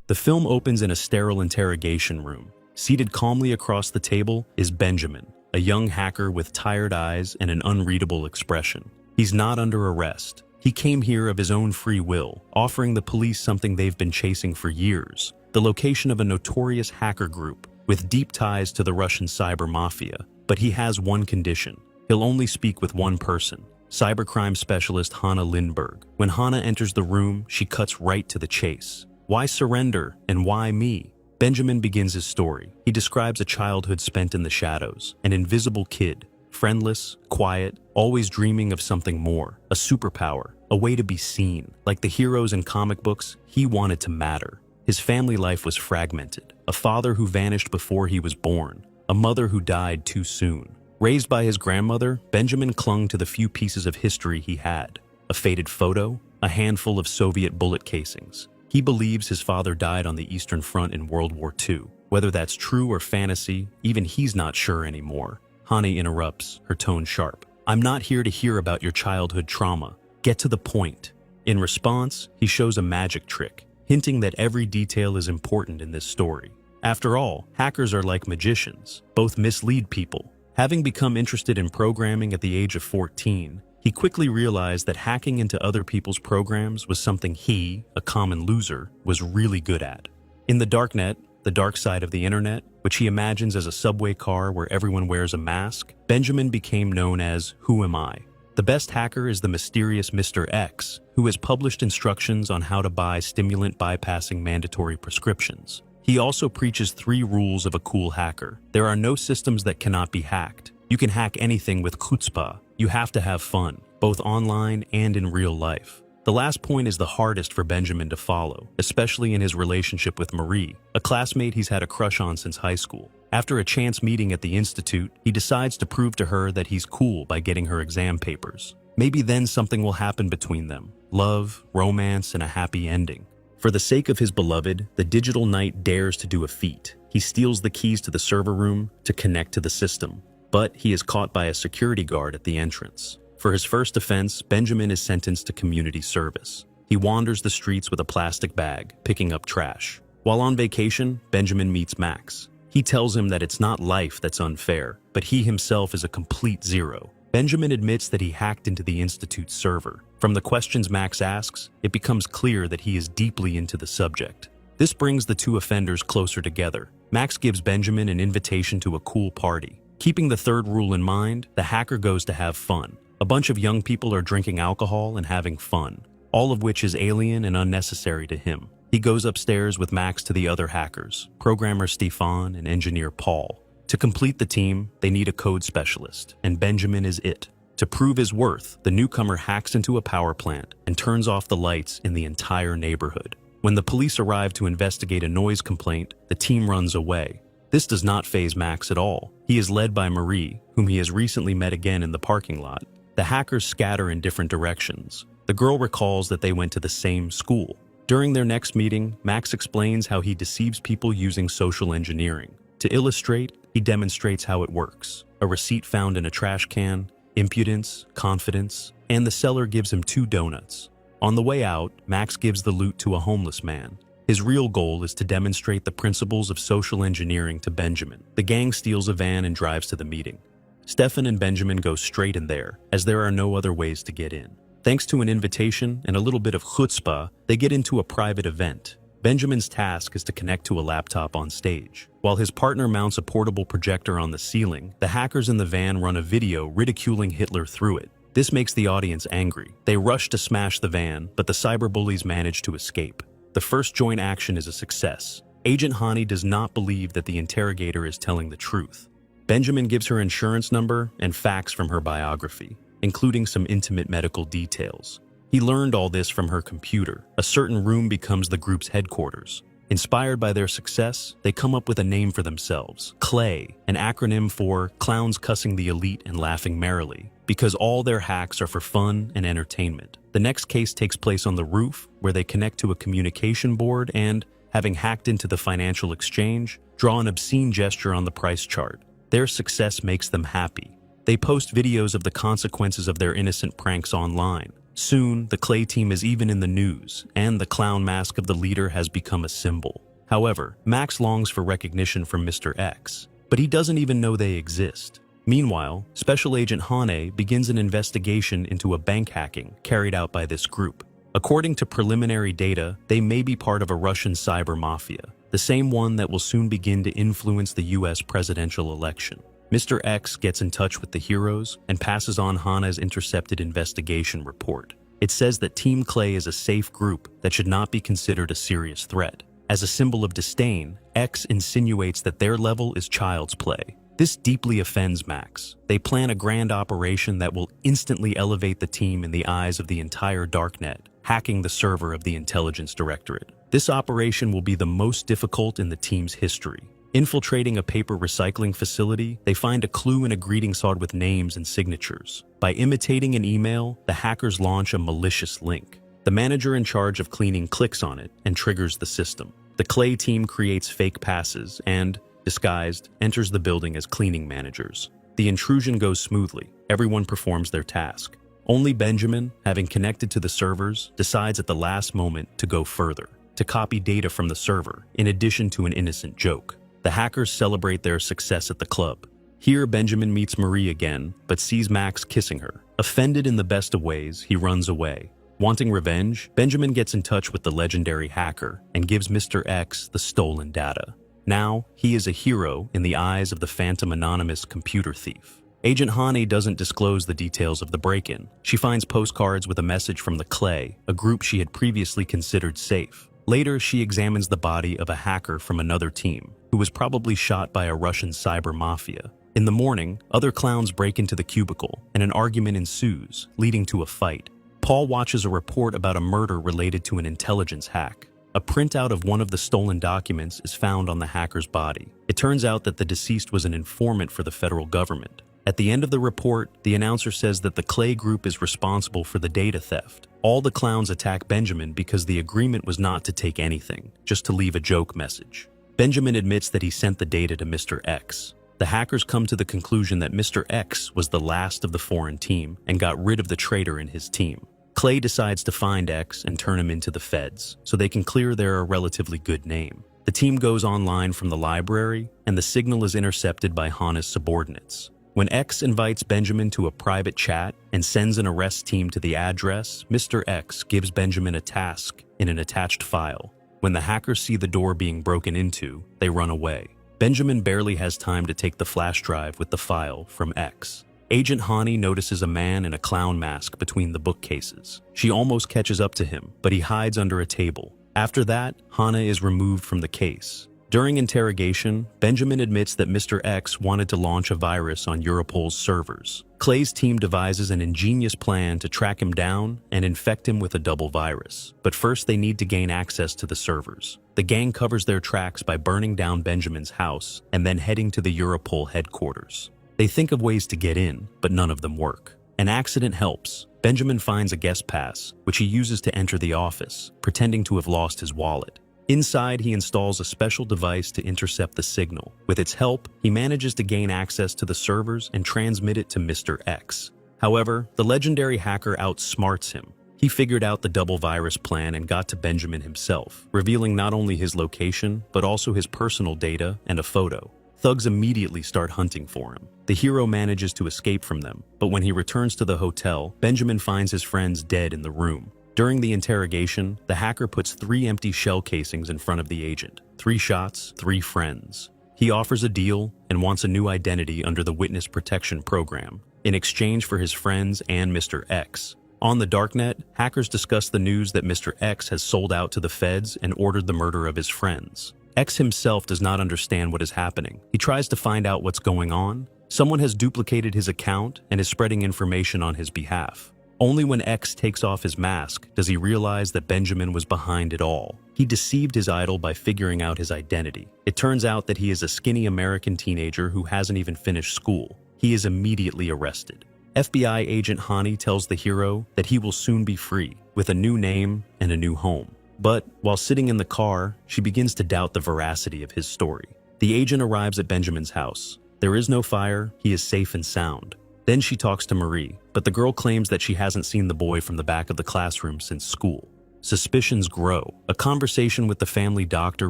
The film opens in a sterile interrogation room. Seated calmly across the table is Benjamin, a young hacker with tired eyes and an unreadable expression. He's not under arrest. He came here of his own free will, offering the police something they've been chasing for years: the location of a notorious hacker group with deep ties to the Russian cyber mafia. But he has one condition. He'll only speak with one person: cybercrime specialist Hanna Lindberg. When Hanna enters the room, she cuts right to the chase. Why surrender, and why me? Benjamin begins his story. He describes a childhood spent in the shadows, an invisible kid, friendless, quiet, always dreaming of something more, a superpower, a way to be seen. Like the heroes in comic books, he wanted to matter. His family life was fragmented: a father who vanished before he was born, a mother who died too soon. Raised by his grandmother, Benjamin clung to the few pieces of history he had: a faded photo, a handful of Soviet bullet casings. He believes his father died on the Eastern Front in World War II. Whether that's true or fantasy, even he's not sure anymore. Hanna interrupts, her tone sharp. "I'm not here to hear about your childhood trauma. Get to the point." In response, he shows a magic trick, hinting that every detail is important in this story. After all, hackers are like magicians. Both mislead people. Having become interested in programming at the age of 14, he quickly realized that hacking into other people's programs was something he, a common loser, was really good at. In the darknet, the dark side of the internet, which he imagines as a subway car where everyone wears a mask, Benjamin became known as Who Am I? The best hacker is the mysterious Mr. X, who has published instructions on how to buy stimulant bypassing mandatory prescriptions. He also preaches 3 rules of a cool hacker. There are no systems that cannot be hacked. You can hack anything with chutzpah. You have to have fun, both online and in real life. The last point is the hardest for Benjamin to follow, especially in his relationship with Marie, a classmate he's had a crush on since high school. After a chance meeting at the institute, he decides to prove to her that he's cool by getting her exam papers. Maybe then something will happen between them: love, romance, and a happy ending. For the sake of his beloved, the digital knight dares to do a feat. He steals the keys to the server room to connect to the system, but he is caught by a security guard at the entrance. For his first offense, Benjamin is sentenced to community service. He wanders the streets with a plastic bag, picking up trash. While on vacation, Benjamin meets Max. He tells him that it's not life that's unfair, but he himself is a complete zero. Benjamin admits that he hacked into the Institute's server. From the questions Max asks, it becomes clear that he is deeply into the subject. This brings the two offenders closer together. Max gives Benjamin an invitation to a cool party. Keeping the third rule in mind, the hacker goes to have fun. A bunch of young people are drinking alcohol and having fun, all of which is alien and unnecessary to him. He goes upstairs with Max to the other hackers, programmer Stefan and engineer Paul. To complete the team, they need a code specialist, and Benjamin is it. To prove his worth, the newcomer hacks into a power plant and turns off the lights in the entire neighborhood. When the police arrive to investigate a noise complaint, the team runs away. This does not faze Max at all. He is led by Marie, whom he has recently met again in the parking lot. The hackers scatter in different directions. The girl recalls that they went to the same school. During their next meeting, Max explains how he deceives people using social engineering. To illustrate, he demonstrates how it works. A receipt found in a trash can, impudence, confidence, and the seller gives him 2 donuts. On the way out, Max gives the loot to a homeless man. His real goal is to demonstrate the principles of social engineering to Benjamin. The gang steals a van and drives to the meeting. Stefan and Benjamin go straight in there, as there are no other ways to get in. Thanks to an invitation and a little bit of chutzpah, they get into a private event. Benjamin's task is to connect to a laptop on stage. While his partner mounts a portable projector on the ceiling, the hackers in the van run a video ridiculing Hitler through it. This makes the audience angry. They rush to smash the van, but the cyberbullies manage to escape. The first joint action is a success. Agent Hani does not believe that the interrogator is telling the truth. Benjamin gives her insurance number and facts from her biography, including some intimate medical details. He learned all this from her computer. A certain room becomes the group's headquarters. Inspired by their success, they come up with a name for themselves: CLAY, an acronym for Clowns Cussing the Elite and Laughing Merrily, because all their hacks are for fun and entertainment. The next case takes place on the roof, where they connect to a communication board and, having hacked into the financial exchange, draw an obscene gesture on the price chart. Their success makes them happy. They post videos of the consequences of their innocent pranks online. Soon, the Clay team is even in the news, and the clown mask of the leader has become a symbol. However, Max longs for recognition from Mr. X, but he doesn't even know they exist. Meanwhile, Special Agent Hane begins an investigation into a bank hacking carried out by this group. According to preliminary data, they may be part of a Russian cyber mafia, the same one that will soon begin to influence the US presidential election. Mr. X gets in touch with the heroes and passes on Hane's intercepted investigation report. It says that Team Clay is a safe group that should not be considered a serious threat. As a symbol of disdain, X insinuates that their level is child's play. This deeply offends Max. They plan a grand operation that will instantly elevate the team in the eyes of the entire darknet, hacking the server of the Intelligence Directorate. This operation will be the most difficult in the team's history. Infiltrating a paper recycling facility, they find a clue in a greeting card with names and signatures. By imitating an email, the hackers launch a malicious link. The manager in charge of cleaning clicks on it and triggers the system. The Clay team creates fake passes and, disguised, enters the building as cleaning managers. The intrusion goes smoothly. Everyone performs their task. Only Benjamin, having connected to the servers, decides at the last moment to go further, to copy data from the server, in addition to an innocent joke. The hackers celebrate their success at the club. Here, Benjamin meets Marie again, but sees Max kissing her. Offended in the best of ways, he runs away. Wanting revenge, Benjamin gets in touch with the legendary hacker and gives Mr. X the stolen data. Now, he is a hero in the eyes of the phantom anonymous computer thief. Agent Hane doesn't disclose the details of the break-in. She finds postcards with a message from the Clay, a group she had previously considered safe. Later, she examines the body of a hacker from another team, who was probably shot by a Russian cyber mafia. In the morning, other clowns break into the cubicle, and an argument ensues, leading to a fight. Paul watches a report about a murder related to an intelligence hack. A printout of one of the stolen documents is found on the hacker's body. It turns out that the deceased was an informant for the federal government. At the end of the report, the announcer says that the Clay group is responsible for the data theft. All the clowns attack Benjamin because the agreement was not to take anything, just to leave a joke message. Benjamin admits that he sent the data to Mr. X. The hackers come to the conclusion that Mr. X was the last of the foreign team and got rid of the traitor in his team. Clay decides to find X and turn him into the feds, so they can clear their relatively good name. The team goes online from the library, and the signal is intercepted by Hane's subordinates. When X invites Benjamin to a private chat and sends an arrest team to the address, Mr. X gives Benjamin a task in an attached file. When the hackers see the door being broken into, they run away. Benjamin barely has time to take the flash drive with the file from X. Agent Hane notices a man in a clown mask between the bookcases. She almost catches up to him, but he hides under a table. After that, Hane is removed from the case. During interrogation, Benjamin admits that Mr. X wanted to launch a virus on Europol's servers. Clay's team devises an ingenious plan to track him down and infect him with a double virus. But first they need to gain access to the servers. The gang covers their tracks by burning down Benjamin's house and then heading to the Europol headquarters. They think of ways to get in, but none of them work. An accident helps. Benjamin finds a guest pass, which he uses to enter the office, pretending to have lost his wallet. Inside, he installs a special device to intercept the signal. With its help, he manages to gain access to the servers and transmit it to Mr. X. However, the legendary hacker outsmarts him. He figured out the double virus plan and got to Benjamin himself, revealing not only his location, but also his personal data and a photo. Thugs immediately start hunting for him. The hero manages to escape from them, but when he returns to the hotel, Benjamin finds his friends dead in the room. During the interrogation, the hacker puts 3 empty shell casings in front of the agent. 3 shots, 3 friends. He offers a deal and wants a new identity under the Witness Protection Program, in exchange for his friends and Mr. X. On the darknet, hackers discuss the news that Mr. X has sold out to the feds and ordered the murder of his friends. X himself does not understand what is happening. He tries to find out what's going on. Someone has duplicated his account and is spreading information on his behalf. Only when X takes off his mask does he realize that Benjamin was behind it all. He deceived his idol by figuring out his identity. It turns out that he is a skinny American teenager who hasn't even finished school. He is immediately arrested. FBI agent Hane tells the hero that he will soon be free, with a new name and a new home. But while sitting in the car, she begins to doubt the veracity of his story. The agent arrives at Benjamin's house. There is no fire, he is safe and sound. Then she talks to Marie, but the girl claims that she hasn't seen the boy from the back of the classroom since school. Suspicions grow. A conversation with the family doctor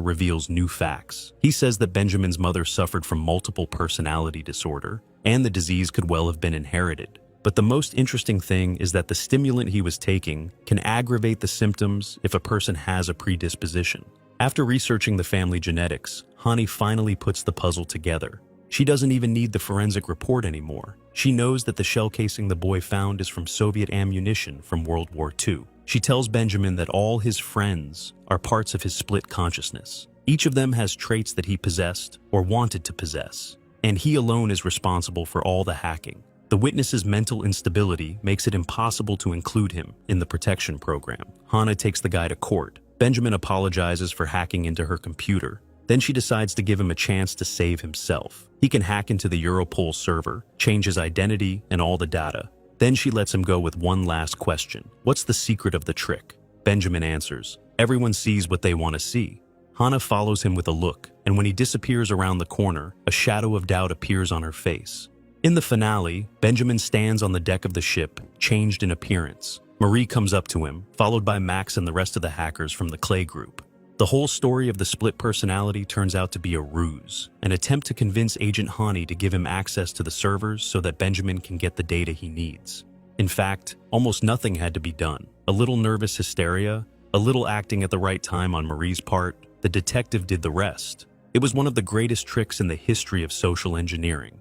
reveals new facts. He says that Benjamin's mother suffered from multiple personality disorder, and the disease could well have been inherited. But the most interesting thing is that the stimulant he was taking can aggravate the symptoms if a person has a predisposition. After researching the family genetics, Hani finally puts the puzzle together. She doesn't even need the forensic report anymore. She knows that the shell casing the boy found is from Soviet ammunition from World War II. She tells Benjamin that all his friends are parts of his split consciousness. Each of them has traits that he possessed or wanted to possess, and he alone is responsible for all the hacking. The witness's mental instability makes it impossible to include him in the protection program. Hana takes the guy to court. Benjamin apologizes for hacking into her computer. Then she decides to give him a chance to save himself. He can hack into the Europol server, change his identity and all the data. Then she lets him go with one last question. What's the secret of the trick? Benjamin answers, everyone sees what they want to see. Hana follows him with a look, and when he disappears around the corner, a shadow of doubt appears on her face. In the finale, Benjamin stands on the deck of the ship, changed in appearance. Marie comes up to him, followed by Max and the rest of the hackers from the Clay group. The whole story of the split personality turns out to be a ruse, an attempt to convince Agent Hani to give him access to the servers so that Benjamin can get the data he needs. In fact, almost nothing had to be done. A little nervous hysteria, a little acting at the right time on Marie's part, the detective did the rest. It was one of the greatest tricks in the history of social engineering.